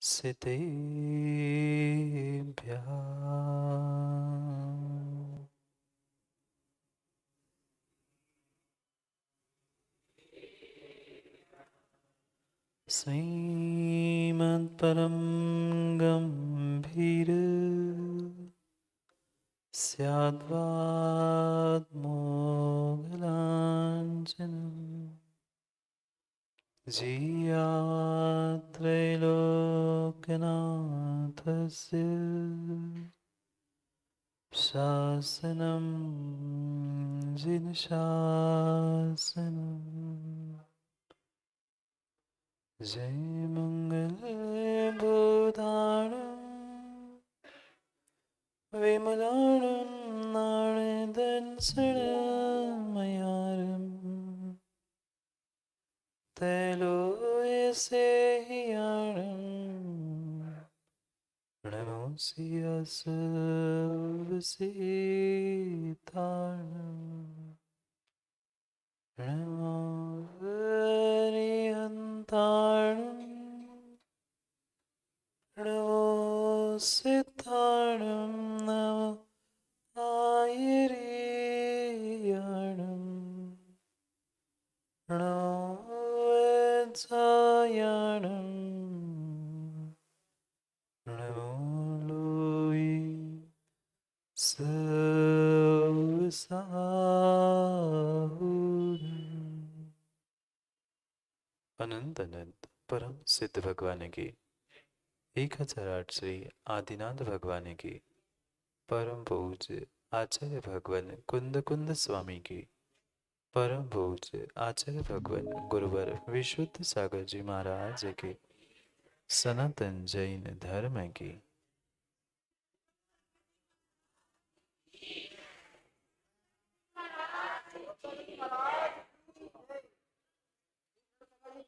सितेभ्यः श्रीमद्परं गम्भीर स्याद्वाद्मोगलाञ्छनम् जीयात्रैलोक्यनाथस्य शासनं जिनशासनम् जय मङ्गलबोधाणं विमलाणं नारदंसनमयारम् त्रैलोक्यस्य हियाणम् नमोऽस्यसुरसिताणम् नमो हरिहन्ताणम् नमो सिद्धाणं नमो आयर्याणम् नमो वत्सायाणम् नमो लोई सवसाहुरम्। अनंत अनंत परम सिद्ध भगवान की 1008 श्री आदिनाथ भगवान की परम पूज्य आचार्य भगवान कुंद कुंद स्वामी की परम पूज्य आचार्य भगवान गुरुवर विशुद्ध सागर जी महाराज के सनातन जैन धर्म की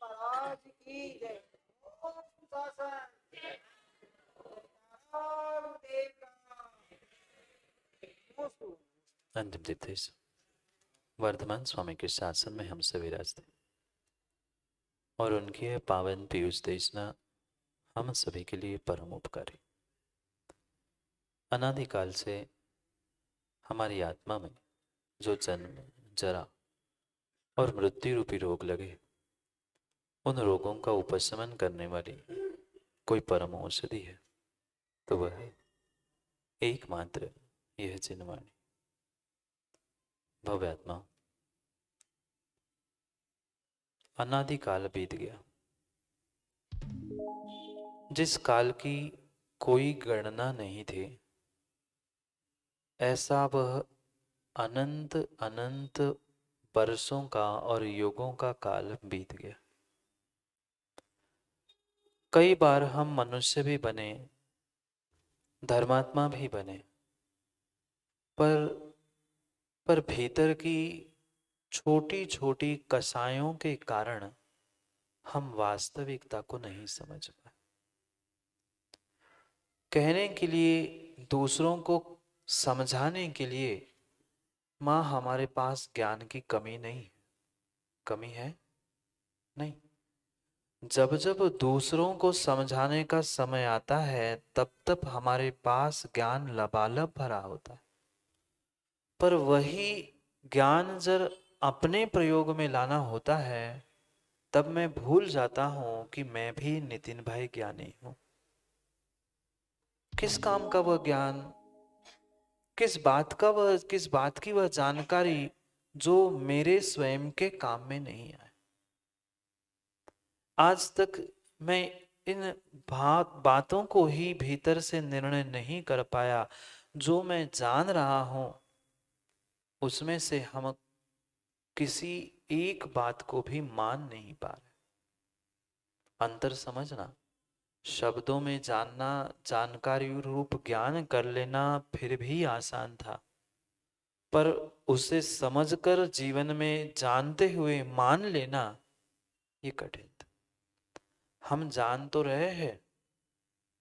महाराज की जय। ओम शासन राम देव का नमोस्तु। अंतिम तीर्थेश वर्धमान स्वामी के शासन में हम सभी विराजते और उनकी यह पावन पीयूष देशना हम सभी के लिए परम उपकारी। अनादिकाल से हमारी आत्मा में जो जन्म जरा और मृत्यु रूपी रोग लगे, उन रोगों का उपशमन करने वाली कोई परम औषधि है तो वह है एकमात्र यह जिनवाणी। भव्यात्मा, अनादिकाल बीत गया, जिस काल की कोई गणना नहीं थी, ऐसा वह अनंत अनंत वर्षों का और युगों का काल बीत गया। कई बार हम मनुष्य भी बने, धर्मात्मा भी बने, पर भीतर की छोटी छोटी कसायों के कारण हम वास्तविकता को नहीं समझ पाए। कहने के लिए, दूसरों को समझाने के लिए माँ हमारे पास ज्ञान की कमी नहीं है। कमी है नहीं। जब जब दूसरों को समझाने का समय आता है तब तब हमारे पास ज्ञान लबालब भरा होता है, पर वही ज्ञान जब अपने प्रयोग में लाना होता है तब मैं भूल जाता हूं कि मैं भी नितिन भाई ज्ञानी हूं। किस काम का वह ज्ञान, किस बात की वह जानकारी जो मेरे स्वयं के काम में नहीं आए। आज तक मैं इन बातों को ही भीतर से निर्णय नहीं कर पाया। जो मैं जान रहा हूं उसमें से हम किसी एक बात को भी मान नहीं पा रहे। अंतर समझना, शब्दों में जानना, जानकारी रूप ज्ञान कर लेना फिर भी आसान था, पर उसे समझकर जीवन में जानते हुए मान लेना ये कठिन था। हम जान तो रहे हैं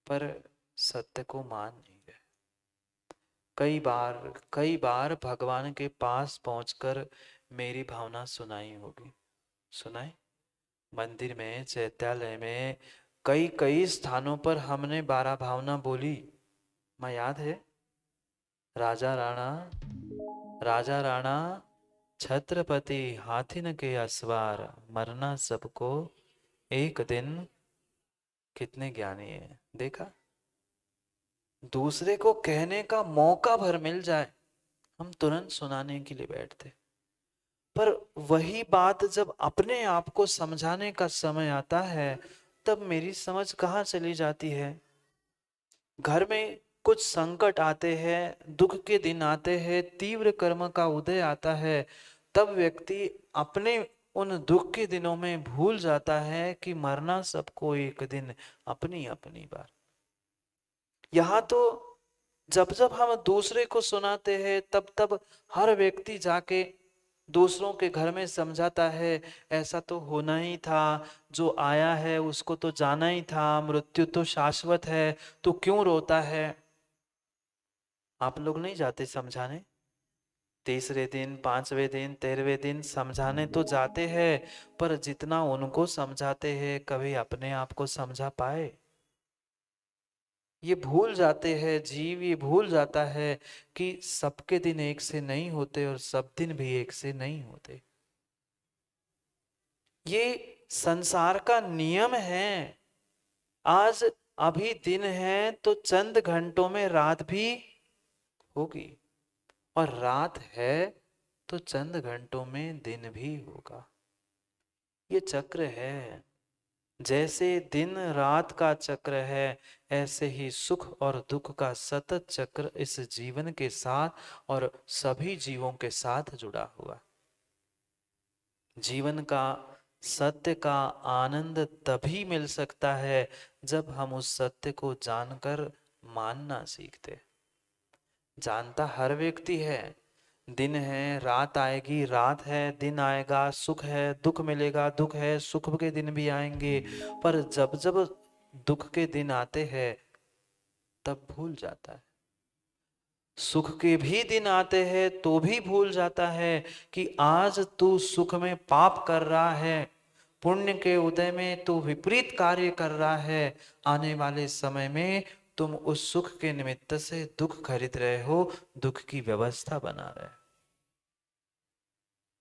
पर सत्य को मान नहीं रहे। कई बार भगवान के पास पहुंचकर मेरी भावना सुनाई होगी। सुनाई? मंदिर में, चैत्यालय में कई कई स्थानों पर हमने 12 भावना बोली। मैं याद है, राजा राणा, राजा राणा, छत्रपति, हाथिन के असवार, मरना सबको एक दिन। कितने ज्ञानी है, देखा। दूसरे को कहने का मौका भर मिल जाए, हम तुरंत सुनाने के लिए बैठते। पर वही बात जब अपने आप को समझाने का समय आता है, तब मेरी समझ कहाँ चली जाती है। घर में कुछ संकट आते हैं, दुख के दिन आते हैं, तीव्र कर्म का उदय आता है, तब व्यक्ति अपने उन दुख के दिनों में भूल जाता है कि मरना सबको एक दिन, अपनी अपनी बार। यहाँ तो जब जब हम दूसरे को सुनाते हैं, तब तब हर व्यक्ति जाके दूसरों के घर में समझाता है, ऐसा तो होना ही था, जो आया है उसको तो जाना ही था, मृत्यु तो शाश्वत है, तो क्यों रोता है। आप लोग नहीं जाते समझाने? तीसरे दिन, पांचवें दिन, 13वें दिन समझाने तो जाते हैं, पर जितना उनको समझाते हैं, कभी अपने आप को समझा पाए? ये भूल जाते हैं जीव, ये भूल जाता है कि सबके दिन एक से नहीं होते और सब दिन भी एक से नहीं होते। ये संसार का नियम है। आज अभी दिन है तो चंद घंटों में रात भी होगी, और रात है तो चंद घंटों में दिन भी होगा। ये चक्र है। जैसे दिन रात का चक्र है, ऐसे ही सुख और दुख का सतत चक्र इस जीवन के साथ और सभी जीवों के साथ जुड़ा हुआ। जीवन का सत्य का आनंद तभी मिल सकता है जब हम उस सत्य को जानकर मानना सीखते। जानता हर व्यक्ति है, दिन है रात आएगी, रात है दिन आएगा, सुख है दुख मिलेगा, दुख है सुख के दिन भी आएंगे। पर जब जब दुख के दिन आते हैं, तब भूल जाता है। सुख के भी दिन आते हैं तो भी भूल जाता है कि आज तू सुख में पाप कर रहा है, पुण्य के उदय में तू विपरीत कार्य कर रहा है। आने वाले समय में तुम उस सुख के निमित्त से दुख खरीद रहे हो, दुख की व्यवस्था बना रहे हो।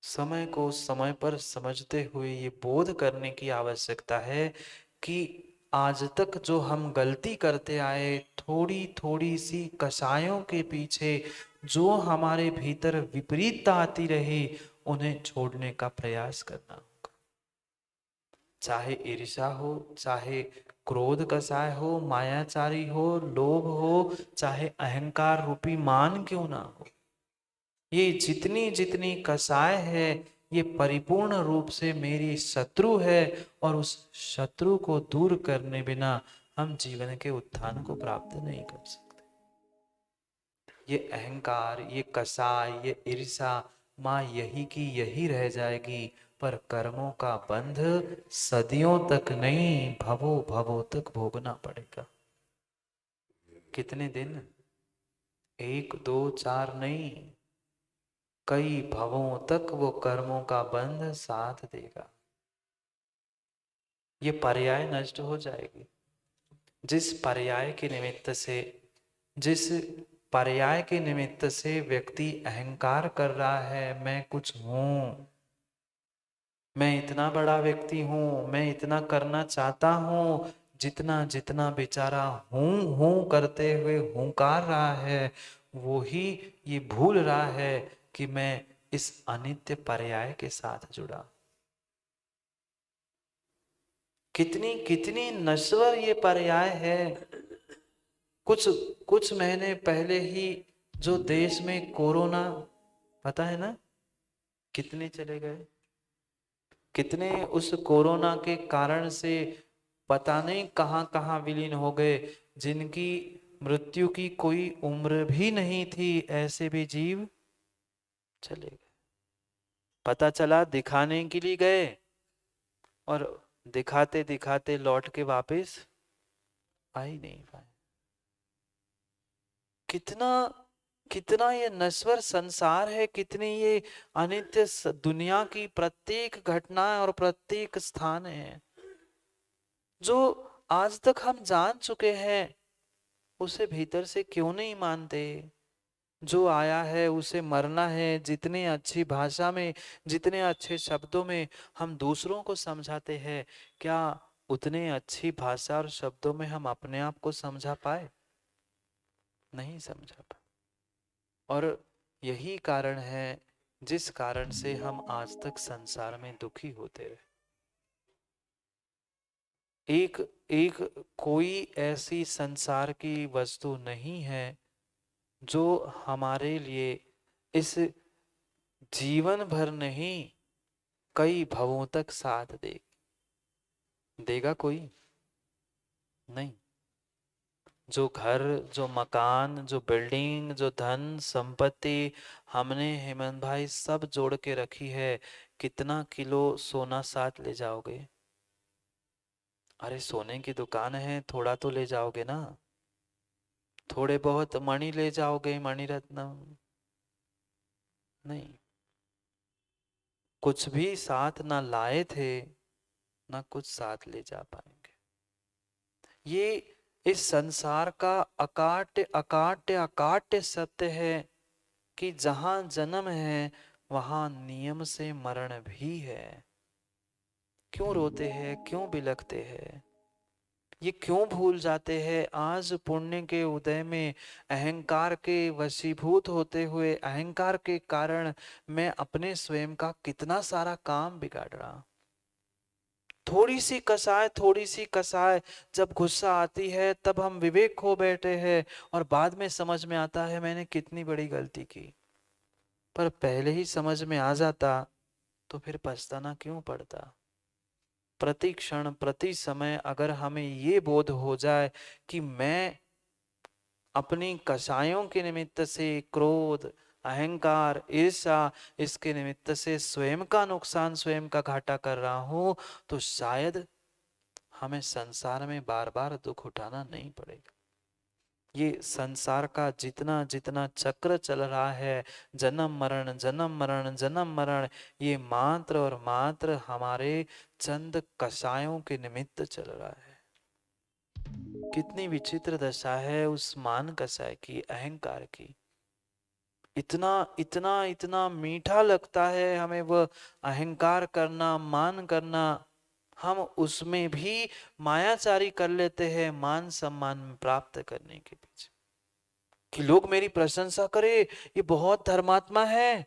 समय को समय पर समझते हुए ये बोध करने की आवश्यकता है कि आज तक जो हम गलती करते आए, थोड़ी थोड़ी सी कसायों के पीछे जो हमारे भीतर विपरीतता आती रही, उन्हें छोड़ने का प्रयास करना होगा। चाहे ईर्ष्या हो, चाहे क्रोध कसाय हो, मायाचारी हो, लोभ हो, चाहे अहंकार रूपी मान क्यों ना हो, ये जितनी जितनी कसाय है, ये परिपूर्ण रूप से मेरी शत्रु है, और उस शत्रु को दूर करने बिना हम जीवन के उत्थान को प्राप्त नहीं कर सकते। ये अहंकार, ये कसाय, ये ईर्षा, माँ यही की यही रह जाएगी, पर कर्मों का बंध सदियों तक नहीं, भवो भवो तक भोगना पड़ेगा। कितने दिन? 1 2 4 नहीं, कई भवों तक वो कर्मों का बंध साथ देगा। ये पर्याय नष्ट हो जाएगी। जिस पर्याय के निमित्त से, जिस पर्याय के निमित्त से व्यक्ति अहंकार कर रहा है, मैं कुछ हूं, मैं इतना बड़ा व्यक्ति हूं, मैं इतना करना चाहता हूं, जितना जितना बेचारा हूं करते हुए हुंकार रहा है, वो ही ये भूल रहा है कि मैं इस अनित्य पर्याय के साथ जुड़ा। कितनी कितनी नश्वर ये पर्याय है। कुछ कुछ महीने पहले ही जो देश में कोरोना, पता है ना कितने चले गए, कितने उस कोरोना के कारण से पता नहीं कहां कहां विलीन हो गए, जिनकी मृत्यु की कोई उम्र भी नहीं थी, ऐसे भी जीव चले गए। पता चला दिखाने के लिए गए, और दिखाते दिखाते लौट के वापस आ ही नहीं पाए। कितना कितना ये नश्वर संसार है, कितनी ये अनित्य दुनिया की प्रत्येक घटना और प्रत्येक स्थान है। जो आज तक हम जान चुके हैं, उसे भीतर से क्यों नहीं मानते? जो आया है उसे मरना है। जितनी अच्छी भाषा में, जितने अच्छे शब्दों में हम दूसरों को समझाते हैं, क्या उतने अच्छी भाषा और शब्दों में हम अपने आप को समझा पाए? नहीं समझा पाए। और यही कारण है जिस कारण से हम आज तक संसार में दुखी होते रहे। एक एक कोई ऐसी संसार की वस्तु नहीं है जो हमारे लिए इस जीवन भर नहीं, कई भवों तक साथ देगा कोई नहीं। जो घर, जो मकान, जो बिल्डिंग, जो धन संपत्ति हमने हेमंत भाई सब जोड़ के रखी है, कितना किलो सोना साथ ले जाओगे? अरे सोने की दुकान है, थोड़ा तो ले जाओगे ना। थोड़े बहुत मणि ले जाओगे, मणि रत्न? नहीं। कुछ भी साथ ना लाए थे, ना कुछ साथ ले जा पाएंगे। ये इस संसार का अकाट्य अकाट्य अकाट्य सत्य है कि जहां जन्म है वहां नियम से मरण भी है। क्यों रोते हैं, क्यों बिलखते हैं? ये क्यों भूल जाते हैं? आज पुण्य के उदय में अहंकार के वशीभूत होते हुए, अहंकार के कारण मैं अपने स्वयं का कितना सारा काम बिगाड़ रहा। थोड़ी सी कसाय जब गुस्सा आती है तब हम विवेक खो बैठे हैं और बाद में समझ में आता है मैंने कितनी बड़ी गलती की। पर पहले ही समझ में आ जाता तो फिर पछताना क्यों पड़ता? प्रति क्षण प्रति समय अगर हमें ये बोध हो जाए कि मैं अपनी कसायों के निमित्त से, क्रोध, अहंकार, ईर्ष्या, इसके निमित्त से स्वयं का नुकसान, स्वयं का घाटा कर रहा हूं, तो शायद हमें संसार में बार बार दुख उठाना नहीं पड़ेगा। ये संसार का जितना जितना चक्र चल रहा है, जन्म मरण जन्म मरण जन्म मरण, ये मात्र और मात्र हमारे चंद कषायों के निमित्त चल रहा है। कितनी विचित्र दशा है उस मान कषाय की, अहंकार की। इतना इतना इतना मीठा लगता है हमें वह अहंकार करना, मान करना। हम उसमें भी मायाचारी कर लेते हैं मान सम्मान प्राप्त करने के पीछे, कि लोग मेरी प्रशंसा करे, ये बहुत धर्मात्मा है,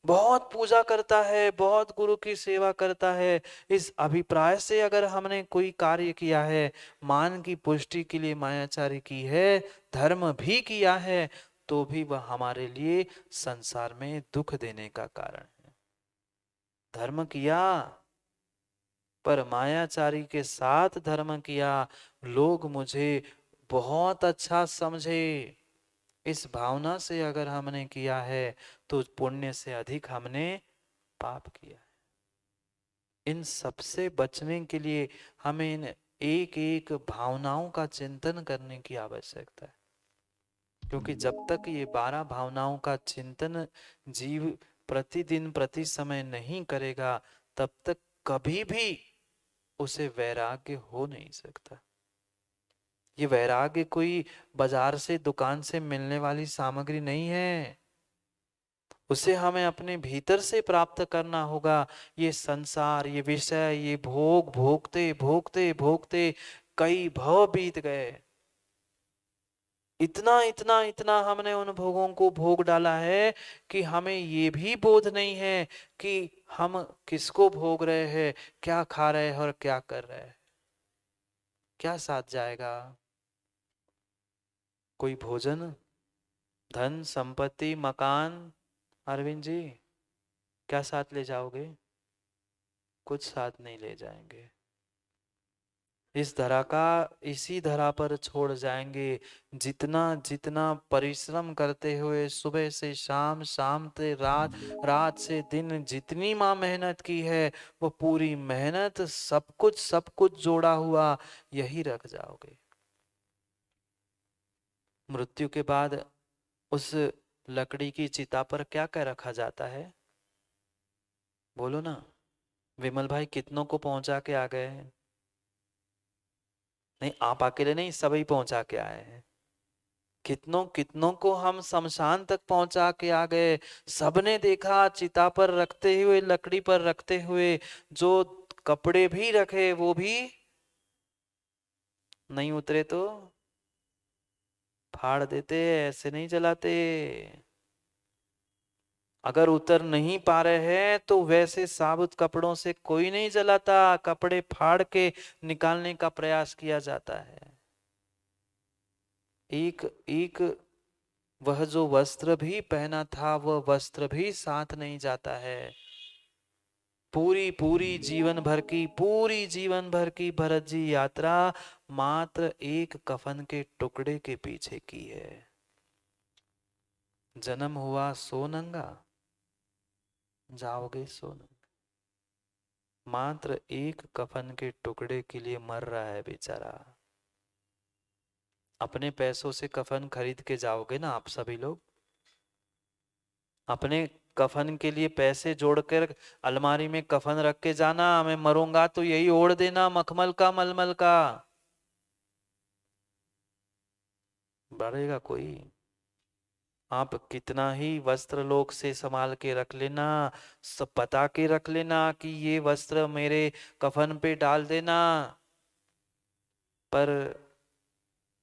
बहुत पूजा करता है, बहुत गुरु की सेवा करता है। इस अभिप्राय से अगर हमने कोई कार्य किया है, मान की पुष्टि के लिए मायाचारी की है, धर्म भी किया है, तो भी वह हमारे लिए संसार में दुख देने का कारण है। धर्म किया पर मायाचारी के साथ धर्म किया, लोग मुझे बहुत अच्छा समझे, इस भावना से अगर हमने किया है तो पुण्य से अधिक हमने पाप किया है। इन सबसे बचने के लिए हमें इन एक एक भावनाओं का चिंतन करने की आवश्यकता है, क्योंकि जब तक ये 12 भावनाओं का चिंतन जीव प्रतिदिन प्रति समय नहीं करेगा, तब तक कभी भी उसे वैराग्य हो नहीं सकता। ये वैराग्य कोई बाजार से, दुकान से मिलने वाली सामग्री नहीं है, उसे हमें अपने भीतर से प्राप्त करना होगा। ये संसार, ये विषय, ये भोग भोगते भोगते भोगते कई भव बीत गए। इतना इतना इतना हमने उन भोगों को भोग डाला है कि हमें ये भी बोध नहीं है कि हम किसको भोग रहे हैं, क्या खा रहे हैं और क्या कर रहे हैं, क्या साथ जाएगा। कोई भोजन, धन संपत्ति, मकान, अरविंद जी क्या साथ ले जाओगे? कुछ साथ नहीं ले जाएंगे। इस धरा का इसी धरा पर छोड़ जाएंगे। जितना जितना परिश्रम करते हुए सुबह से शाम, शाम से रात, रात से दिन जितनी माँ मेहनत की है, वो पूरी मेहनत सब कुछ जोड़ा हुआ यही रख जाओगे। मृत्यु के बाद उस लकड़ी की चिता पर क्या क्या रखा जाता है? बोलो ना। विमल भाई कितनों को पहुंचा के आ गए हैं? नहीं, आप अकेले नहीं, सभी पहुंचा के आए हैं। कितनों कितनों को हम शमशान तक पहुंचा के आ गए। सबने देखा चिता पर रखते हुए, लकड़ी पर रखते हुए, जो कपड़े भी रखे वो भी नहीं उतरे तो फाड़ देते, ऐसे नहीं जलाते। अगर उतर नहीं पा रहे हैं तो वैसे साबुत कपड़ों से कोई नहीं जलाता, कपड़े फाड़ के निकालने का प्रयास किया जाता है। एक एक वह जो वस्त्र भी पहना था वह वस्त्र भी साथ नहीं जाता है। पूरी पूरी जीवन भर की भरत जी यात्रा मात्र एक कफन के टुकड़े के पीछे की है। जन्म हुआ सो नंगा, जाओगे सो नंगा। मात्र एक कफन के टुकड़े के लिए मर रहा है बेचारा। अपने पैसों से कफन खरीद के जाओगे ना आप सभी लोग, अपने कफन के लिए पैसे जोड़कर अलमारी में कफन रख के जाना, मैं मरूंगा तो यही ओढ़ देना, मखमल का मलमल का। बढ़ेगा कोई? आप कितना ही वस्त्र लोक से संभाल के रख लेना, सब बता के रख लेना कि ये वस्त्र मेरे कफन पे डाल देना, पर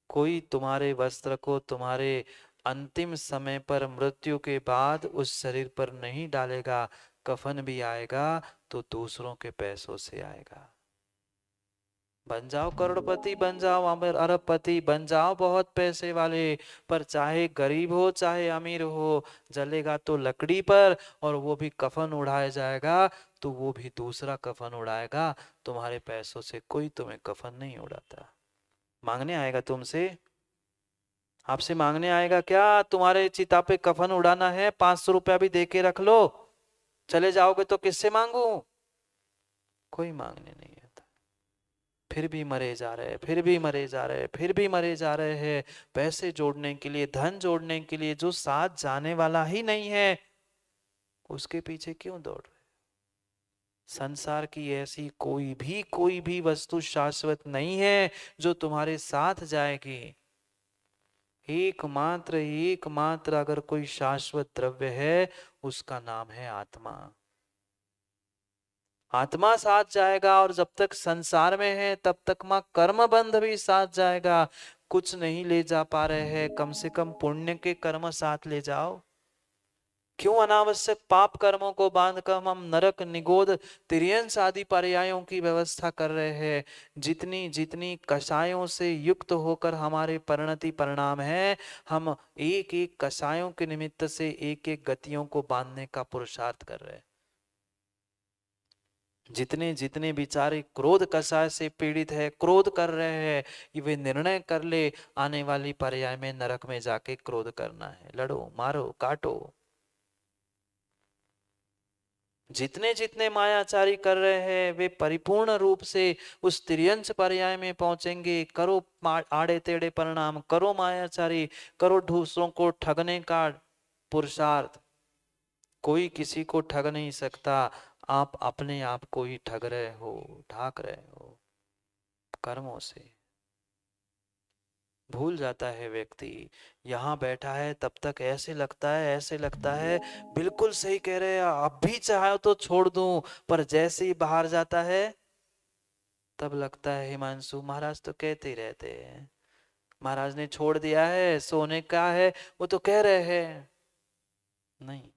कोई तुम्हारे वस्त्र को तुम्हारे अंतिम समय पर मृत्यु के बाद उस शरीर पर नहीं डालेगा। कफन भी आएगा तो दूसरों के पैसों से आएगा। बन जाओ करोड़पति, बन जाओ अरबपति, बन जाओ बहुत पैसे वाले, पर चाहे गरीब हो चाहे अमीर हो, जलेगा तो लकड़ी पर, और वो भी कफन उड़ाया जाएगा तो वो भी दूसरा कफन उड़ाएगा। तुम्हारे पैसों से कोई तुम्हें कफन नहीं उड़ाता। मांगने आएगा तुमसे, आपसे मांगने आएगा क्या? तुम्हारे चिता पे कफन उड़ाना है, 500 रुपया भी दे के रख लो, चले जाओगे तो किससे मांगू? कोई मांगने नहीं आता। फिर भी मरे जा रहे, फिर भी मरे जा रहे, फिर भी मरे जा रहे हैं, पैसे जोड़ने के लिए, धन जोड़ने के लिए, जो साथ जाने वाला ही नहीं है उसके पीछे क्यों दौड़ रहे? संसार की ऐसी कोई भी वस्तु शाश्वत नहीं है जो तुम्हारे साथ जाएगी। एकमात्र अगर कोई शाश्वत द्रव्य है उसका नाम है आत्मा। आत्मा साथ जाएगा, और जब तक संसार में है तब तक मां कर्म बंध भी साथ जाएगा। कुछ नहीं ले जा पा रहे हैं, कम से कम पुण्य के कर्म साथ ले जाओ। क्यों अनावश्यक पाप कर्मों को बांधकर हम नरक, निगोद, तिर्यंस आदि पर्यायों की व्यवस्था कर रहे हैं? जितनी जितनी कषायों से युक्त होकर हमारे परिणति परिणाम है, हम एक एक कषायों के निमित्त से एक एक गतियों को बांधने का पुरुषार्थ कर रहे हैं। जितने जितने बेचारे क्रोध कषाय से पीड़ित है, क्रोध कर रहे हैं, ये वे निर्णय कर ले आने वाली पर्याय में नरक में जाके क्रोध करना है, लड़ो मारो काटो। जितने जितने मायाचारी कर रहे हैं वे परिपूर्ण रूप से उस तिर्यंच पर्याय में पहुंचेंगे। करो आड़े टेढ़े परिणाम, करो मायाचारी, करो दूसरों को ठगने का पुरुषार्थ। कोई किसी को ठग नहीं सकता, आप अपने आप को ही ठग रहे हो, ढाक रहे हो कर्मों से। भूल जाता है व्यक्ति, यहाँ बैठा है तब तक ऐसे लगता है, ऐसे लगता है, बिल्कुल सही कह रहे हैं, अब भी चाहे तो छोड़ दूं, पर जैसे ही बाहर जाता है तब लगता है हिमांशु महाराज तो कहते ही रहते हैं, महाराज ने छोड़ दिया है, सोने का है, वो तो कह रहे हैं। नहीं,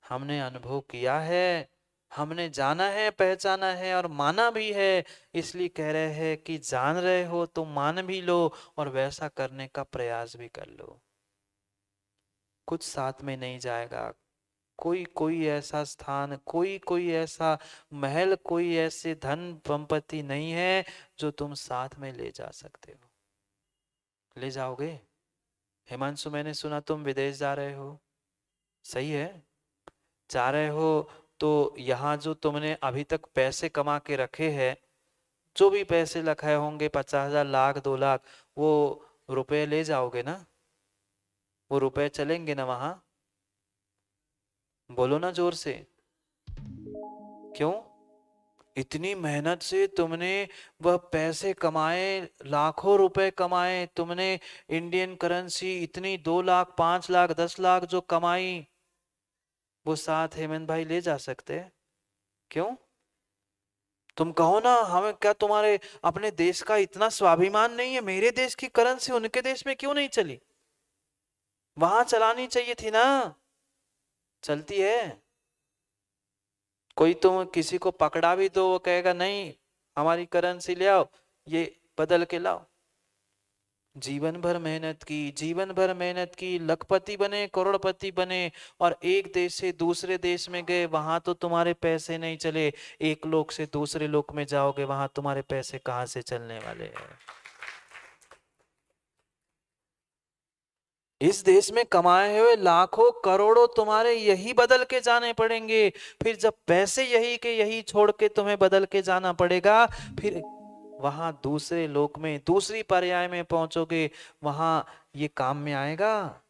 हमने अनुभव किया है, हमने जाना है, पहचाना है और माना भी है, इसलिए कह रहे हैं कि जान रहे हो तो मान भी लो और वैसा करने का प्रयास भी कर लो। कुछ साथ में नहीं जाएगा। कोई कोई ऐसा स्थान, कोई कोई ऐसा महल, कोई ऐसे धन संपत्ति नहीं है जो तुम साथ में ले जा सकते हो। ले जाओगे? हिमांशु, मैंने सुना तुम विदेश जा रहे हो, सही है, जा रहे हो तो यहाँ जो तुमने अभी तक पैसे कमा के रखे हैं, जो भी पैसे रखे होंगे, 50,000, लाख, 2 लाख, वो रुपए ले जाओगे ना? वो रुपए चलेंगे ना वहां? बोलो ना जोर से। क्यों? इतनी मेहनत से तुमने वह पैसे कमाए, लाखों रुपए कमाए तुमने, इंडियन करेंसी इतनी 2 लाख 5 लाख 10 लाख जो कमाई, वो साथ हेमंत भाई ले जा सकते हैं? क्यों? तुम कहो ना, हमें क्या तुम्हारे अपने देश का इतना स्वाभिमान नहीं है? मेरे देश की करेंसी उनके देश में क्यों नहीं चली? वहां चलानी चाहिए थी ना। चलती है। कोई तुम किसी को पकड़ा भी दो, वो कहेगा नहीं हमारी करेंसी ले आओ, ये बदल के लाओ। जीवन भर मेहनत की, जीवन भर मेहनत की, लखपति बने करोड़पति बने, और एक देश से दूसरे देश में गए, वहां तो तुम्हारे पैसे नहीं चले। एक लोक से दूसरे लोक में जाओगे, वहां तुम्हारे पैसे कहाँ से चलने वाले हैं? इस देश में कमाए हुए लाखों करोड़ों तुम्हारे यही बदल के जाने पड़ेंगे। फिर जब पैसे यही के यही छोड़ के तुम्हें बदल के जाना पड़ेगा, फिर वहां दूसरे लोक में दूसरी पर्याय में पहुंचोगे, वहां ये काम में आएगा?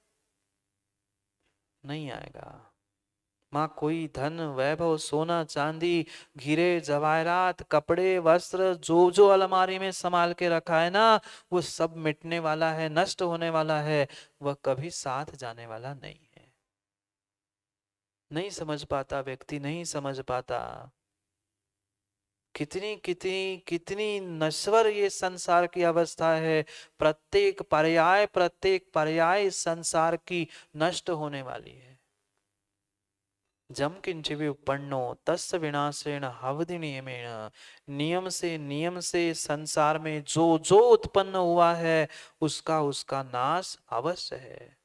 नहीं आएगा। माँ कोई धन वैभव सोना चांदी हीरे जवाहरात कपड़े वस्त्र जो जो अलमारी में संभाल के रखा है ना, वो सब मिटने वाला है, नष्ट होने वाला है, वह कभी साथ जाने वाला नहीं है। नहीं समझ पाता व्यक्ति, नहीं समझ पाता। कितनी कितनी कितनी नश्वर ये संसार की अवस्था है। प्रत्येक पर्याय इस संसार की नष्ट होने वाली है। जम किंच विपन्नो तस्य विनाशेन हवदि नियमेन। नियम से संसार में जो जो उत्पन्न हुआ है, उसका उसका नाश अवश्य है।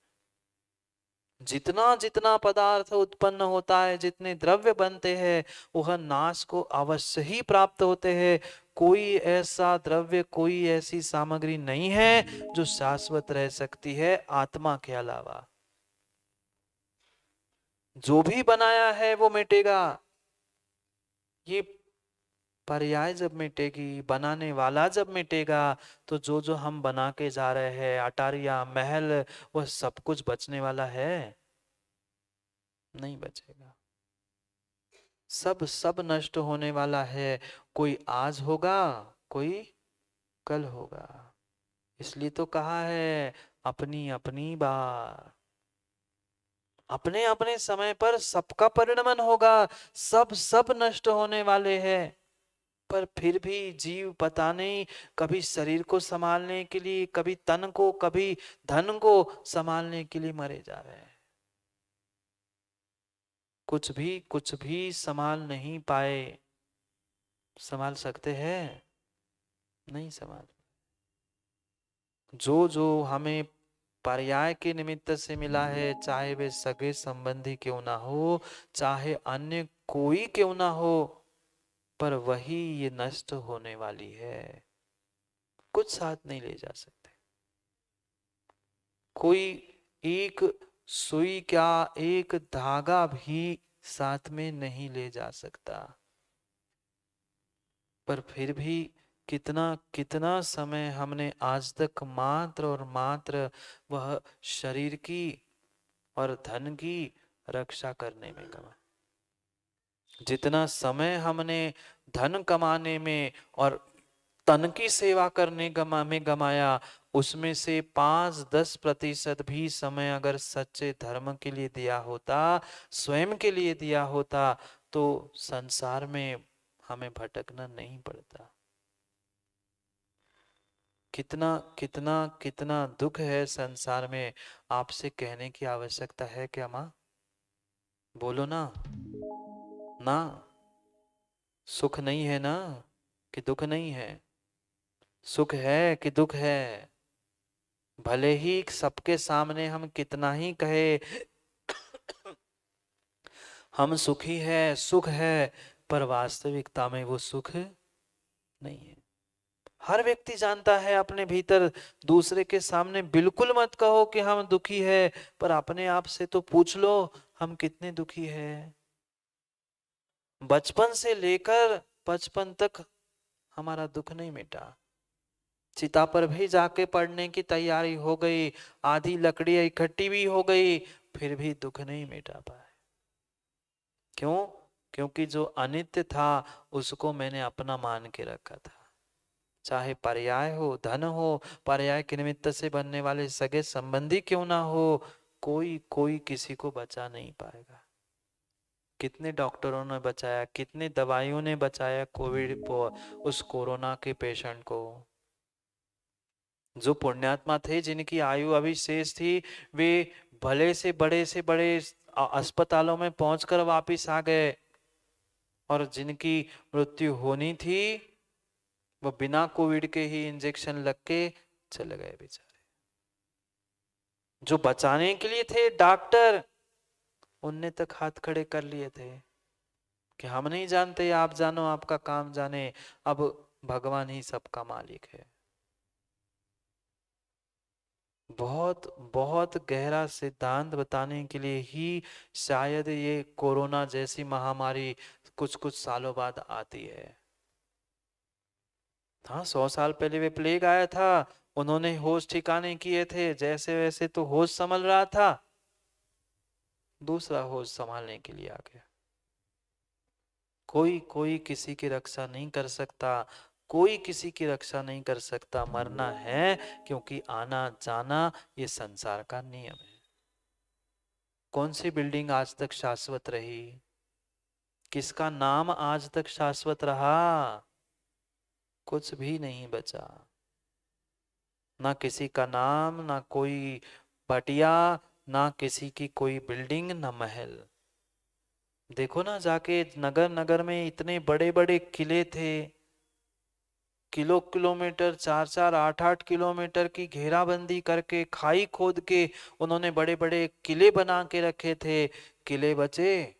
जितना जितना पदार्थ उत्पन्न होता है, जितने द्रव्य बनते हैं, वह नाश को अवश्य ही प्राप्त होते हैं। कोई ऐसा द्रव्य, कोई ऐसी सामग्री नहीं है जो शाश्वत रह सकती है आत्मा के अलावा। जो भी बनाया है वो मिटेगा। ये पर्याय जब मिटेगी, बनाने वाला जब मिटेगा, तो जो जो हम बना के जा रहे हैं, अटारिया महल, वह सब कुछ बचने वाला है? नहीं बचेगा। सब सब नष्ट होने वाला है। कोई आज होगा, कोई कल होगा। इसलिए तो कहा है अपनी अपनी बार, अपने अपने समय पर सबका परिणमन होगा। सब सब नष्ट होने वाले हैं, पर फिर भी जीव पता नहीं, कभी शरीर को संभालने के लिए, कभी तन को, कभी धन को संभालने के लिए मरे जा रहे हैं। कुछ भी संभाल नहीं पाए। संभाल सकते हैं? नहीं संभाल। जो जो हमें पर्याय के निमित्त से मिला है, चाहे वे सगे संबंधी क्यों ना हो, चाहे अन्य कोई क्यों ना हो, पर वही ये नष्ट होने वाली है। कुछ साथ नहीं ले जा सकते। कोई एक सुई क्या, एक धागा भी साथ में नहीं ले जा सकता। पर फिर भी कितना कितना समय हमने आज तक मात्र और मात्र वह शरीर की और धन की रक्षा करने में गवा। जितना समय हमने धन कमाने में और तन की सेवा करने में गमाया, उसमें से 5-10% भी समय अगर सच्चे धर्म के लिए दिया होता, स्वयं के लिए दिया होता, तो संसार में हमें भटकना नहीं पड़ता। कितना कितना कितना दुख है संसार में, आपसे कहने की आवश्यकता है क्या माँ? बोलो ना। ना। सुख नहीं है ना, कि दुख नहीं है? सुख है कि दुख है? भले ही सबके सामने हम कितना ही कहे हम सुखी है, सुख है, पर वास्तविकता में वो सुख नहीं है। हर व्यक्ति जानता है अपने भीतर। दूसरे के सामने बिल्कुल मत कहो कि हम दुखी है, पर अपने आप से तो पूछ लो हम कितने दुखी है। बचपन से लेकर 55 तक हमारा दुख नहीं मिटा। चिता पर भी जाके पड़ने की तैयारी हो गई, आधी लकड़ियां इकट्ठी भी हो गई, फिर भी दुख नहीं मिटा पाए। क्यों? क्योंकि जो अनित्य था उसको मैंने अपना मान के रखा था। चाहे पर्याय हो, धन हो, पर्याय के निमित्त से बनने वाले सगे संबंधी क्यों ना हो, कोई कोई किसी को बचा नहीं पाएगा। कितने डॉक्टरों ने बचाया, कितने दवाइयों ने बचाया उस कोरोना के पेशेंट को। जो पुण्यात्मा थे जिनकी आयु अभी शेष थी, वे भले से बड़े अस्पतालों में पहुंचकर वापिस आ गए, और जिनकी मृत्यु होनी थी वो बिना कोविड के ही इंजेक्शन लग के चले गए बेचारे। जो बचाने के लिए थे डॉक्टर, उनने तक हाथ खड़े कर लिए थे कि हम नहीं जानते, आप जानो, आपका काम जाने, अब भगवान ही सबका मालिक है। बहुत बहुत गहरा सिद्धांत बताने के लिए ही शायद ये कोरोना जैसी महामारी कुछ कुछ सालों बाद आती है। हाँ, 100 साल पहले वे प्लेग आया था, उन्होंने होश ठिकाने किए थे, जैसे वैसे तो होश संभल रहा था, दूसरा होश संभालने के लिए आ गया। कोई कोई किसी की रक्षा नहीं कर सकता, कोई किसी की रक्षा नहीं कर सकता। मरना है, क्योंकि आना जाना ये संसार का नियम है। कौन सी बिल्डिंग आज तक शाश्वत रही? किसका नाम आज तक शाश्वत रहा? कुछ भी नहीं बचा। ना किसी का नाम, ना कोई पटिया, ना किसी की कोई बिल्डिंग, ना महल। देखो ना जाके, नगर नगर में इतने बड़े बड़े किले थे, किलोमीटर, 4 4 8 8 किलोमीटर की घेराबंदी करके, खाई खोद के उन्होंने बड़े बड़े किले बना के रखे थे। किले बचे?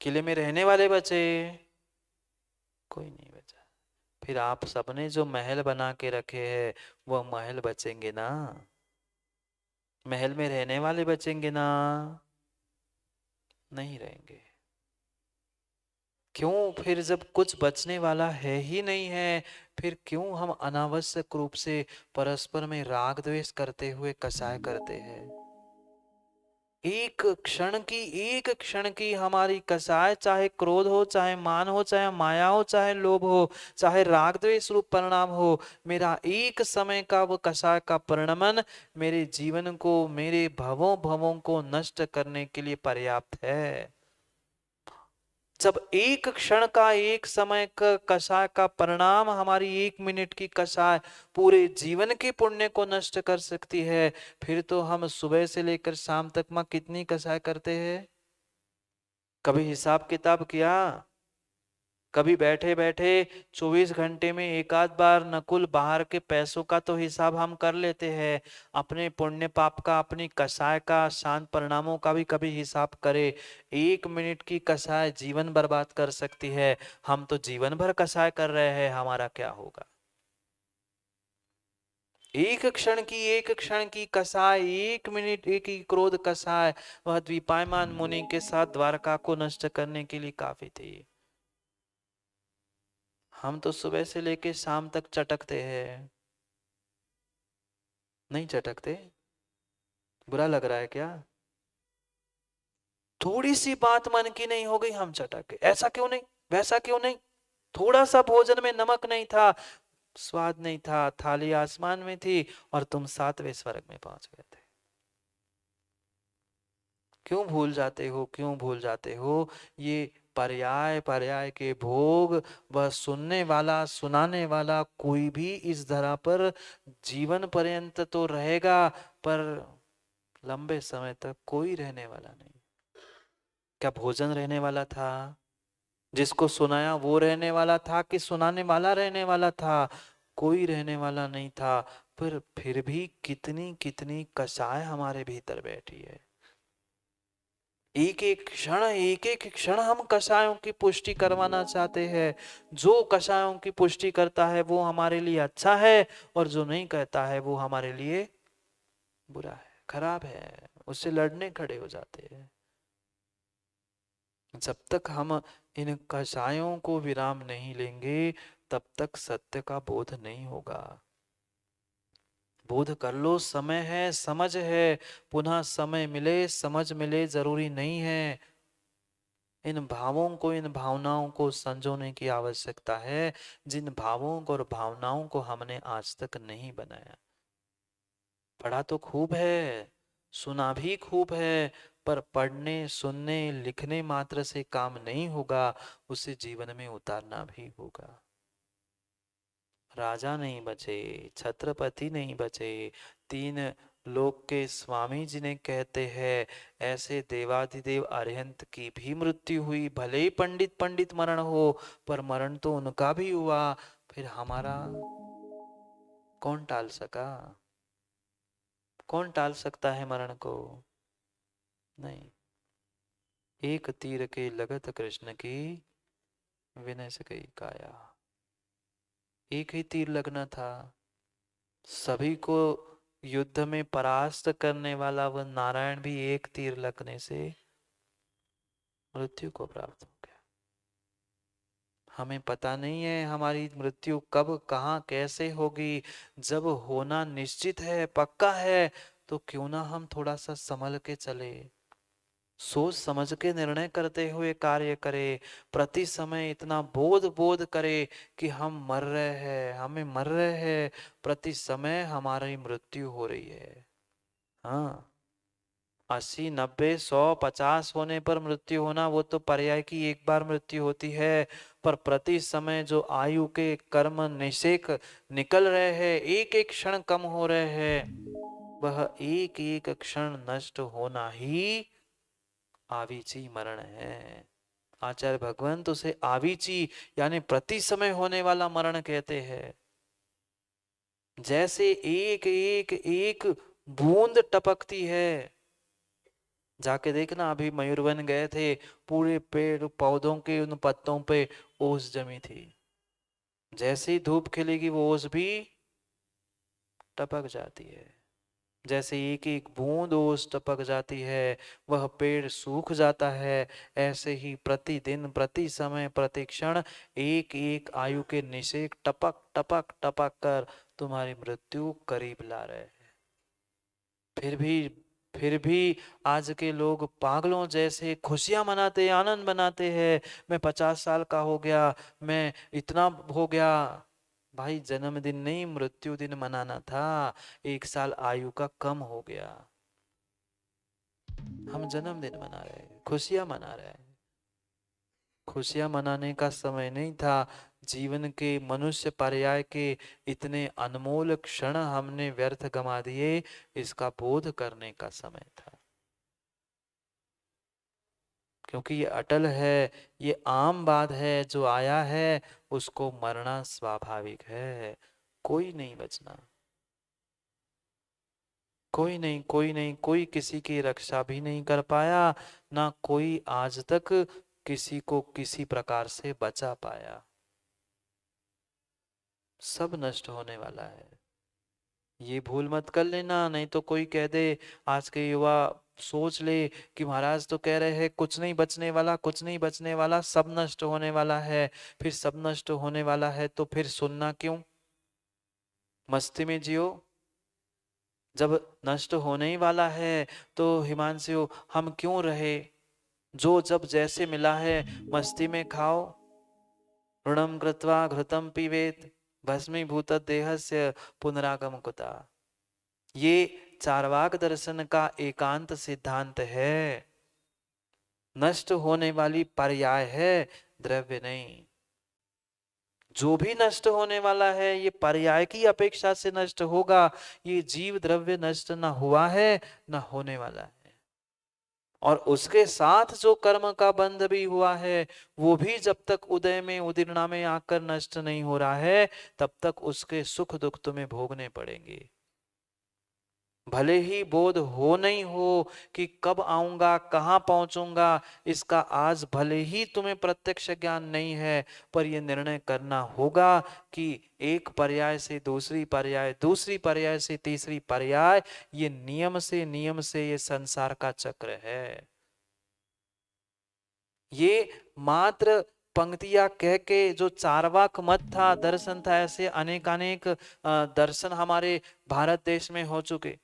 किले में रहने वाले बचे? कोई नहीं बचा। फिर आप सबने जो महल बना के रखे हैं, वो महल बचेंगे ना? महल में रहने वाले बचेंगे ना? नहीं रहेंगे। क्यों? फिर जब कुछ बचने वाला है ही नहीं है, फिर क्यों हम अनावश्यक रूप से परस्पर में राग द्वेष करते हुए कसाय करते हैं? एक क्षण की हमारी कसाय, चाहे क्रोध हो, चाहे मान हो, चाहे माया हो, चाहे लोभ हो, चाहे राग द्वेष रूप परिणाम हो, मेरा एक समय का वो कसाय का परिणमन मेरे जीवन को, मेरे भवों भवों को नष्ट करने के लिए पर्याप्त है। जब एक क्षण का, एक समय का कषाय का परिणाम, हमारी 1 मिनट की कषाय पूरे जीवन के पुण्य को नष्ट कर सकती है, फिर तो हम सुबह से लेकर शाम तक मां कितनी कषाय करते हैं? कभी हिसाब किताब किया? कभी बैठे बैठे 24 घंटे में एक आध बार नकुल बाहर के पैसों का तो हिसाब हम कर लेते हैं, अपने पुण्य पाप का, अपनी कसाय का, शांत परिणामों का भी कभी हिसाब करे? 1 मिनट की कसाय जीवन बर्बाद कर सकती है। हम तो जीवन भर कसाय कर रहे हैं, हमारा क्या होगा? एक क्षण की कसाय, 1 मिनट, एक ही क्रोध कसाय, वह द्वीपायमान मुनि के साथ द्वारका को नष्ट करने के लिए काफी थी। हम तो सुबह से लेके शाम तक चटकते हैं। नहीं चटकते? बुरा लग रहा है क्या? थोड़ी सी बात मन की नहीं हो गई, हम चटक गए। ऐसा क्यों नहीं, वैसा क्यों नहीं? थोड़ा सा भोजन में नमक नहीं था, स्वाद नहीं था, थाली आसमान में थी और तुम 7वें स्वर्ग में पहुंच गए थे। क्यों भूल जाते हो, क्यों भूल जाते हो? ये पर्याय पर्याय के भोग, वह सुनने वाला, सुनाने वाला कोई भी इस धरा पर जीवन पर्यंत तो रहेगा, पर लंबे समय तक कोई रहने वाला नहीं। क्या भोजन रहने वाला था? जिसको सुनाया वो रहने वाला था कि सुनाने वाला रहने वाला था? कोई रहने वाला नहीं था। पर फिर भी कितनी कितनी कषाय हमारे भीतर बैठी है। एक एक क्षण हम कषायों की पुष्टि करवाना चाहते हैं। जो कषायों की पुष्टि करता है वो हमारे लिए अच्छा है, और जो नहीं कहता है वो हमारे लिए बुरा है, खराब है, उससे लड़ने खड़े हो जाते हैं। जब तक हम इन कषायों को विराम नहीं लेंगे, तब तक सत्य का बोध नहीं होगा। बोध कर लो, समय है, समझ है, पुनः समय मिले, समझ मिले, जरूरी नहीं है। इन भावों को, इन भावनाओं को संजोने की आवश्यकता है, जिन भावों को और भावनाओं को हमने आज तक नहीं बनाया। पढ़ा तो खूब है, सुना भी खूब है, पर पढ़ने सुनने लिखने मात्र से काम नहीं होगा, उसे जीवन में उतारना भी होगा। राजा नहीं बचे, छत्रपति नहीं बचे, तीन लोक के स्वामी जिन्हें कहते हैं, ऐसे देवाधिदेव अरिहंत की भी मृत्यु हुई। भले ही पंडित पंडित मरण हो, पर मरण तो उनका भी हुआ, फिर हमारा कौन टाल सका? कौन टाल सकता है मरण को? नहीं। एक तीर के लगत कृष्ण की, विनय से गई काया। एक ही तीर लगना था, सभी को युद्ध में परास्त करने वाला वह नारायण भी एक तीर लगने से मृत्यु को प्राप्त हो गया। हमें पता नहीं है हमारी मृत्यु कब, कहाँ, कैसे होगी। जब होना निश्चित है, पक्का है, तो क्यों ना हम थोड़ा सा संभल के चले, सोच समझ के निर्णय करते हुए कार्य करे, प्रति समय इतना बोध बोध करे कि हम मर रहे हैं, हमें मर रहे हैं, प्रति समय हमारी मृत्यु हो रही है। हाँ, 80, 90, 100, 50 होने पर मृत्यु होना वो तो पर्याय की एक बार मृत्यु होती है, पर प्रति समय जो आयु के कर्म निषेक निकल रहे हैं, एक एक क्षण कम हो रहे हैं, वह एक एक क्षण नष्ट होना ही आवीची मरण है। आचार्य भगवंत उसे आवीची यानी प्रति समय होने वाला मरण कहते हैं। जैसे एक एक एक बूंद टपकती है, जाके देखना, अभी मयूरवन गए थे, पूरे पेड़ पौधों के उन पत्तों पे ओस जमी थी, जैसे ही धूप खिलेगी वो ओस भी टपक जाती है। जैसे एक एक बूंद ओस टपक जाती है, वह पेड़ सूख जाता है, ऐसे ही प्रतिदिन, प्रति समय, प्रति क्षण एक एक आयु के निषेक टपक टपक टपक कर तुम्हारी मृत्यु करीब ला रहे हैं। फिर भी आज के लोग पागलों जैसे खुशियां मनाते, आनंद मनाते हैं। मैं 50 साल का हो गया, मैं इतना हो गया। भाई, जन्मदिन नहीं, मृत्यु दिन मनाना था। 1 साल आयु का कम हो गया, हम जन्मदिन मना रहे हैं, खुशियां मना रहे हैं। खुशियां मनाने का समय नहीं था। जीवन के मनुष्य पर्याय के इतने अनमोल क्षण हमने व्यर्थ गंवा दिए, इसका बोध करने का समय था। क्योंकि ये अटल है, ये आम बात है, जो आया है उसको मरना स्वाभाविक है। कोई नहीं बचना, कोई नहीं, कोई नहीं, कोई किसी की रक्षा भी नहीं कर पाया, ना कोई आज तक किसी को किसी प्रकार से बचा पाया। सब नष्ट होने वाला है, ये भूल मत कर लेना। नहीं तो कोई कह दे, आज के युवा सोच ले कि महाराज तो कह रहे हैं कुछ नहीं बचने वाला, कुछ नहीं बचने वाला, सब नष्ट होने वाला है। फिर सब नष्ट होने वाला है तो फिर सुनना क्यों? मस्ती में जियो। जब नष्ट होने ही वाला है तो हिमांशु हम क्यों रहे? जो जब जैसे मिला है मस्ती में खाओ। ऋणम कृत्वा घृतम पिबेत भस्मीभूत देहस्य पुनरागम कुता। ये चार्वाक दर्शन का एकांत सिद्धांत है। नष्ट होने वाली पर्याय है, द्रव्य नहीं। जो भी नष्ट होने वाला है ये पर्याय की अपेक्षा से नष्ट होगा। ये जीव द्रव्य नष्ट ना हुआ है, ना होने वाला है। और उसके साथ जो कर्म का बंध भी हुआ है, वो भी जब तक उदय में उदीर्णा में आकर नष्ट नहीं हो रहा है, तब तक उसके सुख दुख तुम्हें भोगने पड़ेंगे। भले ही बोध हो नहीं हो कि कब आऊंगा, कहाँ पहुंचूंगा, इसका आज भले ही तुम्हें प्रत्यक्ष ज्ञान नहीं है, पर यह निर्णय करना होगा कि एक पर्याय से दूसरी पर्याय, दूसरी पर्याय से तीसरी पर्याय, ये नियम से ये संसार का चक्र है। ये मात्र पंक्तियां कह के जो चारवाक मत था, दर्शन था, ऐसे अनेकानेक दर्शन हमारे भारत देश में हो चुके।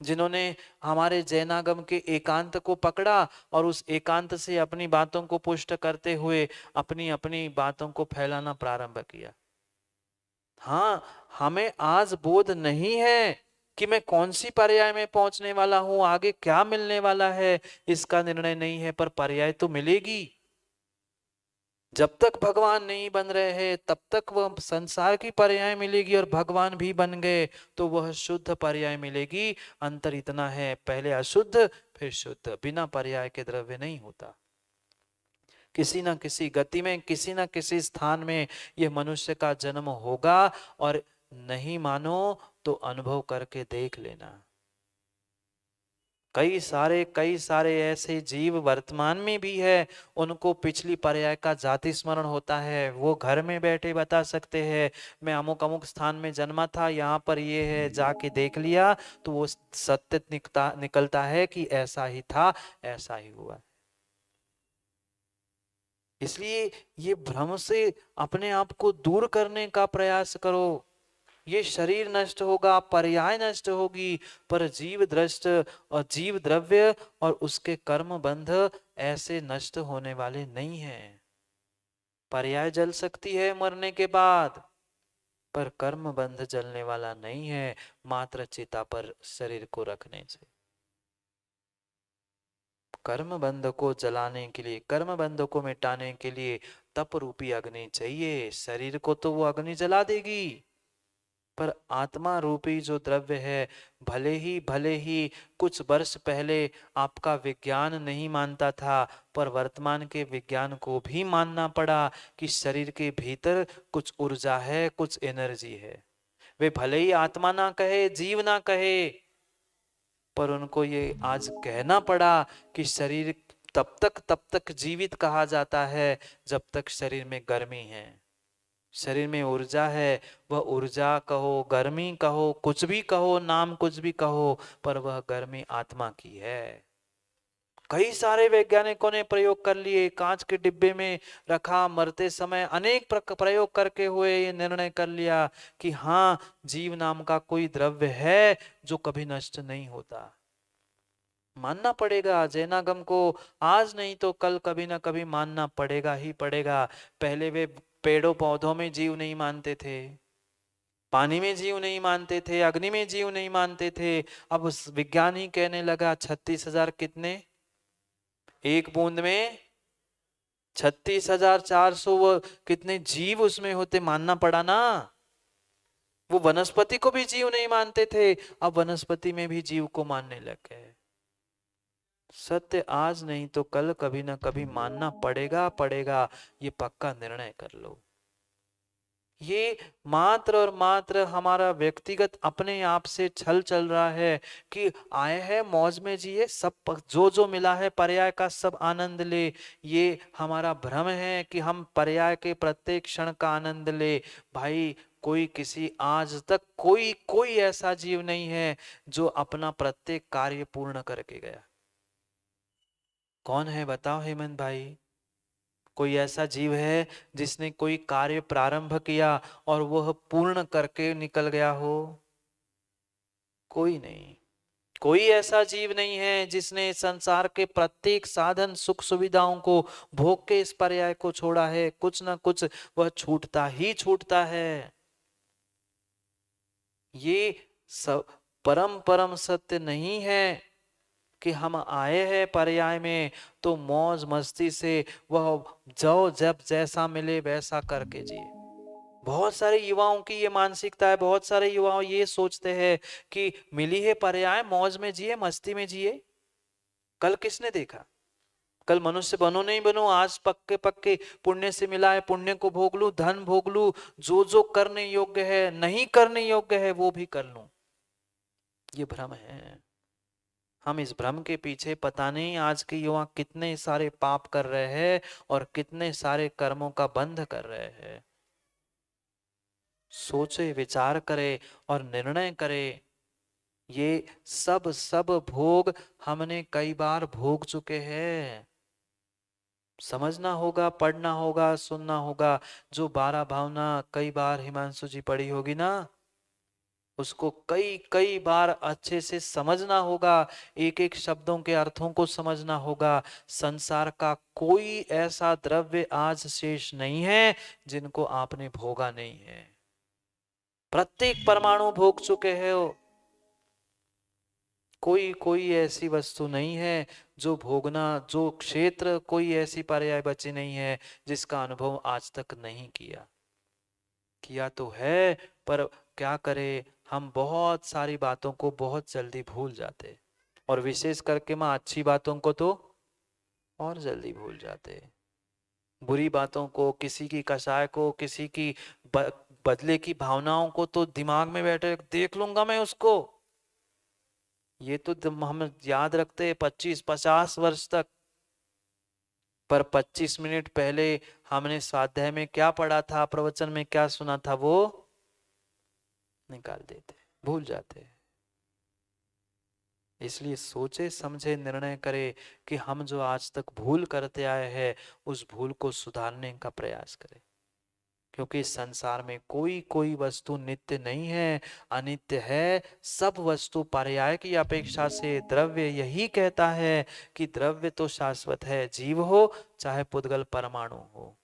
जिन्होंने हमारे जैनागम के एकांत को पकड़ा और उस एकांत से अपनी बातों को पुष्ट करते हुए अपनी अपनी बातों को फैलाना प्रारंभ किया। हाँ, हमें आज बोध नहीं है कि मैं कौन सी पर्याय में पहुंचने वाला हूं, आगे क्या मिलने वाला है, इसका निर्णय नहीं है, पर पर्याय तो मिलेगी। जब तक भगवान नहीं बन रहे हैं तब तक वह संसार की पर्याय मिलेगी, और भगवान भी बन गए तो वह शुद्ध पर्याय मिलेगी। अंतर इतना है, पहले अशुद्ध फिर शुद्ध, बिना पर्याय के द्रव्य नहीं होता। किसी ना किसी गति में, किसी ना किसी स्थान में यह मनुष्य का जन्म होगा, और नहीं मानो तो अनुभव करके देख लेना। कई सारे ऐसे जीव वर्तमान में भी है, उनको पिछली पर्याय का जाति स्मरण होता है। वो घर में बैठे बता सकते हैं, मैं अमुक अमुक स्थान में जन्मा था, यहाँ पर ये है, जाके देख लिया, तो वो सत्य निकलता है कि ऐसा ही था, ऐसा ही हुआ। इसलिए ये भ्रम से अपने आप को दूर करने का प्रयास करो। ये शरीर नष्ट होगा, पर्याय नष्ट होगी, पर जीव दृष्ट और जीव द्रव्य और उसके कर्म बंध ऐसे नष्ट होने वाले नहीं हैं। पर्याय जल सकती है मरने के बाद, पर कर्म बंध जलने वाला नहीं है मात्र चिता पर शरीर को रखने से। कर्म बंध को जलाने के लिए, कर्म बंध को मिटाने के लिए तप रूपी अग्नि चाहिए। शरीर को तो वो अग्नि जला देगी, पर आत्मा रूपी जो द्रव्य है, भले ही कुछ वर्ष पहले आपका विज्ञान नहीं मानता था, पर वर्तमान के विज्ञान को भी मानना पड़ा कि शरीर के भीतर कुछ ऊर्जा है, कुछ एनर्जी है। वे भले ही आत्मा ना कहे, जीव ना कहे, पर उनको ये आज कहना पड़ा कि शरीर तब तक जीवित कहा जाता है जब तक शरीर में गर्मी है, शरीर में ऊर्जा है। वह ऊर्जा कहो, गर्मी कहो, कुछ भी कहो, नाम कुछ भी कहो, पर वह गर्मी आत्मा की है। कई सारे वैज्ञानिकों ने प्रयोग कर लिए, कांच के डिब्बे में रखा, मरते समय अनेक प्रयोग करके हुए ये निर्णय कर लिया कि हाँ, जीव नाम का कोई द्रव्य है जो कभी नष्ट नहीं होता। मानना पड़ेगा जैनागम को, आज नहीं तो कल कभी ना कभी मानना पड़ेगा ही पड़ेगा। पहले वे पेड़ों पौधों में जीव नहीं मानते थे, पानी में जीव नहीं मानते थे, अग्नि में जीव नहीं मानते थे। अब उस विज्ञान ही कहने लगा 36,000 कितने, एक बूंद में 36,400 वो कितने जीव उसमें होते, मानना पड़ा ना। वो वनस्पति को भी जीव नहीं मानते थे, अब वनस्पति में भी जीव को मानने लग गए। सत्य आज नहीं तो कल कभी ना कभी मानना पड़ेगा पड़ेगा, ये पक्का निर्णय कर लो। ये मात्र और मात्र हमारा व्यक्तिगत अपने आप से छल चल रहा है कि आए हैं मौज में जिए, सब जो जो मिला है पर्याय का सब आनंद ले। ये हमारा भ्रम है कि हम पर्याय के प्रत्येक क्षण का आनंद ले। भाई, कोई किसी आज तक कोई कोई ऐसा जीव नहीं है जो अपना प्रत्येक कार्य पूर्ण करके गया। कौन है बताओ हेमंत भाई? कोई ऐसा जीव है जिसने कोई कार्य प्रारंभ किया और वह पूर्ण करके निकल गया हो? कोई नहीं। कोई ऐसा जीव नहीं है जिसने संसार के प्रत्येक साधन सुख सुविधाओं को भोग के इस पर्याय को छोड़ा है। कुछ ना कुछ वह छूटता ही छूटता है। ये सब परम परम सत्य नहीं है कि हम आए हैं पर्याय में तो मौज मस्ती से वह जो जब जैसा मिले वैसा करके जिए। बहुत सारे युवाओं की ये मानसिकता है, बहुत सारे युवाओं ये सोचते हैं कि मिली है पर्याय, मौज में जिए, मस्ती में जिए। कल किसने देखा? कल मनुष्य बनो नहीं बनो, आज पक्के पक्के पुण्य से मिला है, पुण्य को भोग लूं, धन भोग लूं, जो जो करने योग्य है, नहीं करने योग्य है वो भी कर लूं। ये भ्रम है। हम इस भ्रम के पीछे पता नहीं आज के युवा कितने सारे पाप कर रहे हैं और कितने सारे कर्मों का बंध कर रहे हैं। सोचे, विचार करे और निर्णय करे। ये सब सब भोग हमने कई बार भोग चुके हैं। समझना होगा, पढ़ना होगा, सुनना होगा। जो 12 भावना कई बार हिमांशु जी पढ़ी होगी ना, उसको कई कई बार अच्छे से समझना होगा, एक एक शब्दों के अर्थों को समझना होगा। संसार का कोई ऐसा द्रव्य आज शेष नहीं है जिनको आपने भोगा नहीं है। प्रत्येक परमाणु भोग चुके हो। कोई कोई ऐसी वस्तु नहीं है जो भोगना, जो क्षेत्र, कोई ऐसी पर्याय बची नहीं है जिसका अनुभव आज तक नहीं किया। किया तो है, पर क्या करें, हम बहुत सारी बातों को बहुत जल्दी भूल जाते, और विशेष करके माँ अच्छी बातों को तो और जल्दी भूल जाते। बुरी बातों को, किसी की कसाय को, किसी की बदले की भावनाओं को तो दिमाग में बैठे देख लूंगा मैं उसको, ये तो हम याद रखते 25-50 वर्ष तक। पर 25 मिनट पहले हमने स्वाध्याय में क्या पढ़ा था, प्रवचन में क्या सुना था, वो निकाल देते, भूल जाते। इसलिए सोचे समझे निर्णय करे कि हम जो आज तक भूल करते आए हैं उस भूल को सुधारने का प्रयास करें। क्योंकि संसार में कोई कोई वस्तु नित्य नहीं है, अनित्य है। सब वस्तु पर्याय की अपेक्षा से द्रव्य यही कहता है कि द्रव्य तो शाश्वत है, जीव हो चाहे पुद्गल परमाणु हो।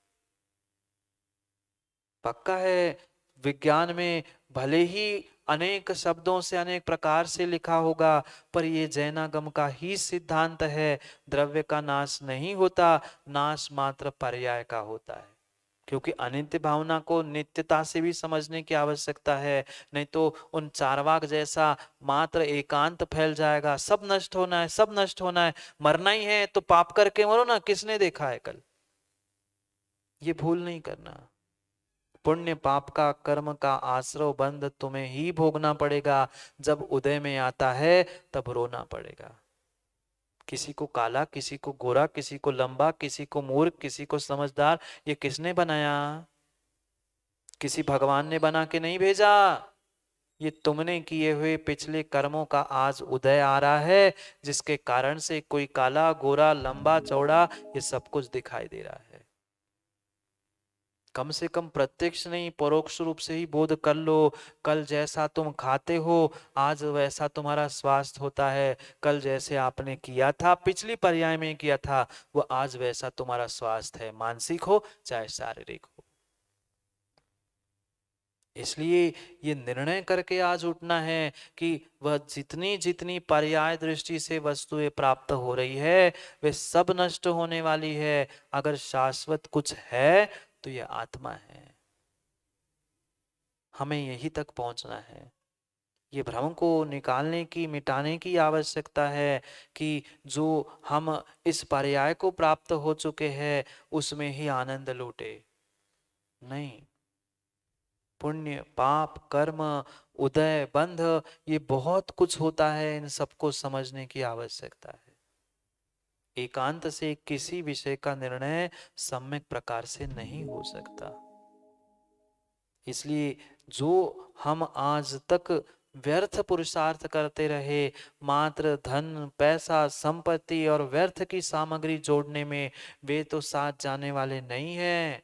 पक्का है, विज्ञान में भले ही अनेक शब्दों से अनेक प्रकार से लिखा होगा, पर ये जैनागम का ही सिद्धांत है, द्रव्य का नाश नहीं होता, नाश मात्र पर्याय का होता है। क्योंकि अनित्य भावना को नित्यता से भी समझने की आवश्यकता है, नहीं तो उन चारवाक जैसा मात्र एकांत फैल जाएगा, सब नष्ट होना है, सब नष्ट होना है, मरना ही है तो पाप करके मरो ना, किसने देखा है कल। ये भूल नहीं करना। पुण्य पाप का, कर्म का आश्रव बंध तुम्हें ही भोगना पड़ेगा। जब उदय में आता है तब रोना पड़ेगा। किसी को काला, किसी को गोरा, किसी को लंबा, किसी को मूर्ख, किसी को समझदार, ये किसने बनाया? किसी भगवान ने बना के नहीं भेजा। ये तुमने किए हुए पिछले कर्मों का आज उदय आ रहा है, जिसके कारण से कोई काला, गोरा, लंबा, चौड़ा, ये सब कुछ दिखाई दे रहा है। कम से कम प्रत्यक्ष नहीं, परोक्ष रूप से ही बोध कर लो। कल जैसा तुम खाते हो आज वैसा तुम्हारा स्वास्थ्य होता है। कल जैसे आपने किया था, पिछली पर्याय में किया था, वो आज वैसा तुम्हारा स्वास्थ्य है, मानसिक हो चाहे शारीरिक हो। इसलिए ये निर्णय करके आज उठना है कि वह जितनी जितनी पर्याय दृष्टि से वस्तुएं प्राप्त हो रही है वे सब नष्ट होने वाली है। अगर शाश्वत कुछ है तो ये आत्मा है। हमें यही तक पहुंचना है। ये भ्रम को निकालने की, मिटाने की आवश्यकता है कि जो हम इस पर्याय को प्राप्त हो चुके हैं उसमें ही आनंद लूटे। नहीं, पुण्य पाप कर्म उदय बंध, ये बहुत कुछ होता है, इन सबको समझने की आवश्यकता है। एकांत से किसी विषय का निर्णय सम्यक प्रकार से नहीं हो सकता। इसलिए जो हम आज तक व्यर्थ पुरुषार्थ करते रहे, मात्र धन पैसा संपत्ति और व्यर्थ की सामग्री जोड़ने में, वे तो साथ जाने वाले नहीं है।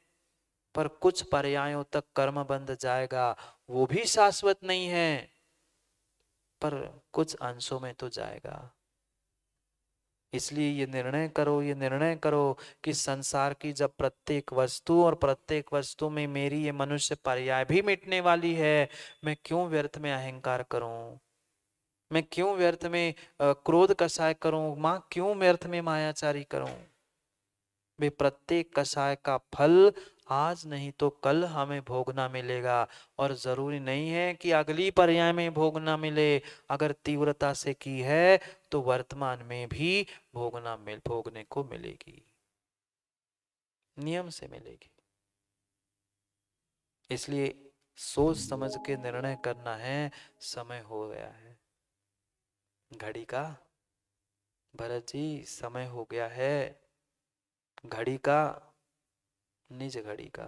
पर कुछ पर्यायों तक कर्म बंध जाएगा, वो भी शाश्वत नहीं है, पर कुछ अंशों में तो जाएगा। इसलिए ये निर्णय करो, ये निर्णय करो कि संसार की जब प्रत्येक वस्तु और प्रत्येक वस्तु में मेरी ये मनुष्य पर्याय भी मिटने वाली है, मैं क्यों व्यर्थ में अहंकार करूं, मैं क्यों व्यर्थ में क्रोध कषाय करूं, मां क्यों व्यर्थ में मायाचारी करूं। वे प्रत्येक कषाय का फल आज नहीं तो कल हमें भोगना मिलेगा, और जरूरी नहीं है कि अगली पर्याय में भोगना मिले। अगर तीव्रता से की है तो वर्तमान में भी भोगने को मिलेगी, नियम से मिलेगी। इसलिए सोच समझ के निर्णय करना है। समय हो गया है घड़ी का, भरत जी समय हो गया है घड़ी का, निज घड़ी का।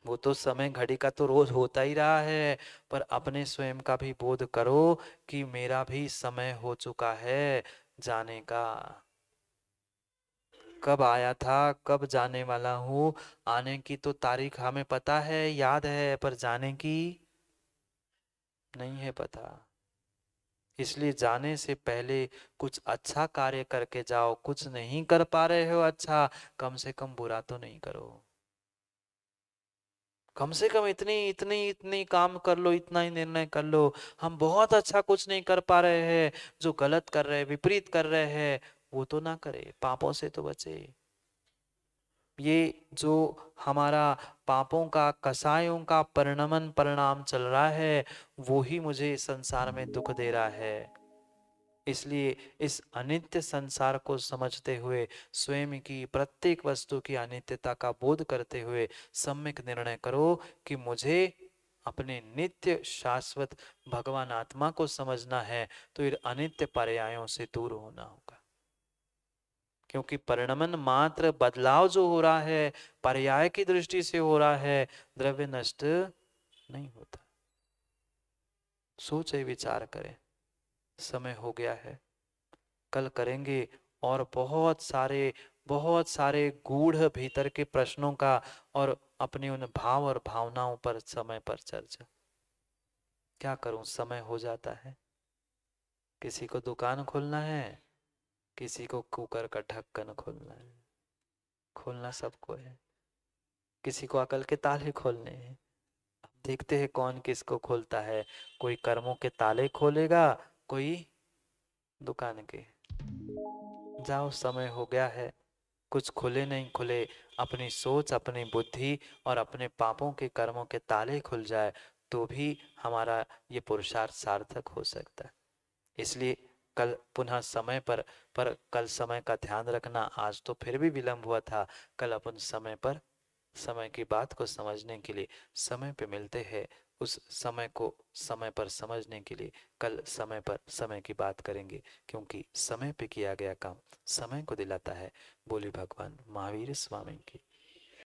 वो तो समय घड़ी का तो रोज होता ही रहा है, पर अपने स्वयं का भी बोध करो कि मेरा भी समय हो चुका है जाने का। कब आया था, कब जाने वाला हूँ, आने की तो तारीख हमें पता है, याद है, पर जाने की नहीं है पता। इसलिए जाने से पहले कुछ अच्छा कार्य करके जाओ। कुछ नहीं कर पा रहे हो अच्छा, कम से कम बुरा तो नहीं करो। कम से कम इतनी इतनी इतनी काम कर लो, इतना ही निर्णय कर लो। हम बहुत अच्छा कुछ नहीं कर पा रहे हैं, जो गलत कर रहे हैं, विपरीत कर रहे हैं, वो तो ना करे, पापों से तो बचे। ये जो हमारा पापों का, कसायों का परिणमन परिणाम चल रहा है, वो ही मुझे इस संसार में दुख दे रहा है। इसलिए इस अनित्य संसार को समझते हुए, स्वयं की प्रत्येक वस्तु की अनित्यता का बोध करते हुए सम्यक निर्णय करो कि मुझे अपने नित्य शाश्वत भगवान आत्मा को समझना है, तो इन अनित्य पर्यायों से दूर होना होगा। क्योंकि परिणमन मात्र बदलाव जो हो रहा है, पर्याय की दृष्टि से हो रहा है, द्रव्य नष्ट नहीं होता। सोचे विचार करें। समय हो गया है, कल करेंगे और बहुत सारे गूढ़ भीतर के प्रश्नों का और अपने उन भाव और भावनाओं पर समय पर चर्चा। क्या करूं, समय हो जाता है। किसी को दुकान खोलना है, किसी को कुकर का ढक्कन खोलना है। खोलना सबको है। किसी को अकल के ताले खोलने हैं। अब देखते हैं कौन किसको खोलता है। कोई कर्मों के ताले खोलेगा, कोई दुकान के। जाओ, समय हो गया है। कुछ खुले नहीं खुले, अपनी सोच, अपनी बुद्धि और अपने पापों के कर्मों के ताले खुल जाए, तो भी हमारा ये पुरुषार्थ सार्थक हो सकता है। इसलिए कल पुनः समय पर कल समय का ध्यान रखना। आज तो फिर भी विलंब हुआ था, कल अपन समय पर समय की बात को समझने के लिए समय पे मिलते हैं। उस समय को समय पर समझने के लिए कल समय पर समय की बात करेंगे, क्योंकि समय पे किया गया काम समय को दिलाता है। बोले भगवान महावीर स्वामी की।